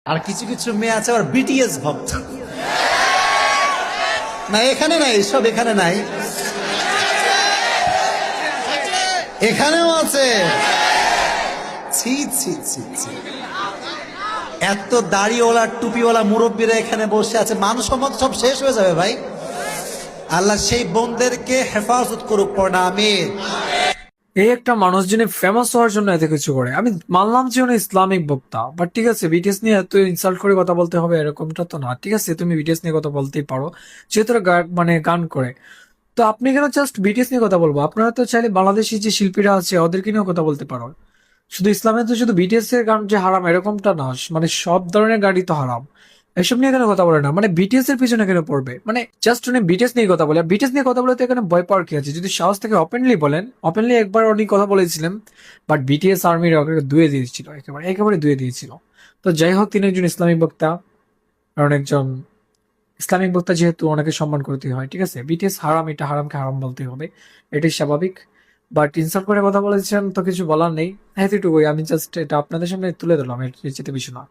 আর কিছু কিছু মেয়ে আছে আবার বিটিএস ভক্ত। না এখানে নাই, সব এখানে নাই, এখানেও আছে। ছি ছি ছি ছি, এত দাড়িওয়ালা টুপিওয়ালা মুরব্বীরা এখানে বসে আছে, মানুষ সম্মত সব শেষ হয়ে যাবে ভাই। আল্লাহ সেই বোনদেরকে হেফাজত করুক, পড়না আমিন। এই একটা মানুষ যিনি ফেমাস হওয়ার জন্য এত কিছু করে, আমি মানলাম যে উনি ইসলামিক বক্তা, বাট ঠিক আছে বিটিএস নিয়ে এত ইনসাল্ট করে কথা বলতে হবে এরকমটা তো না। ঠিক আছে তুমি বিটিএস নিয়ে কথা বলতেই পারো, যেহেতু ওরা মানে গান করে, তো আপনি কেন জাস্ট বিটিএস নিয়ে কথা বলবো? আপনারা তো চাইলে বাংলাদেশি যে শিল্পীরা আছে ওদেরকে নিয়েও কথা বলতে পারো। শুধু ইসলামে তো শুধু বিটিএস এর গান যে হারাম এরকমটা না, মানে সব ধরনের গানই তো হারাম। এসব নিয়ে কেন কথা বলে না, মানে বিটিএস এর পিছনে কেন পড়বে? মানে জাস্ট উনি বিটিএস নিয়ে কথা বলে, বিটিএস নিয়ে কথা বলে তো এখানে ভয় পাওয়ার কি আছে? যদি সাহস থেকে ওপেনলি বলেন, ওপেনলি একবার উনি কথা বলেছিলেন, বাট বিটিএস আর্মির ওকে ধুয়ে দিয়েছিল, একেবারে একেবারে ধুয়ে দিয়েছিল। তো যাই হোক, তিনি একজন ইসলামিক বক্তা, কারণ একজন ইসলামিক বক্তা যেহেতু ওনাকে সম্মান করতে হয়। ঠিক আছে, বিটিএস হারাম, এটা হারামকে হারাম বলতে হবে, এটাই স্বাভাবিক। বাট ইনসাল্ট করে কথা বলেছেন তো কিছু বলার নেই, এতটুকুই। আমি জাস্ট এটা আপনাদের সামনে তুলে ধরলাম, এর চেয়ে বেশি না।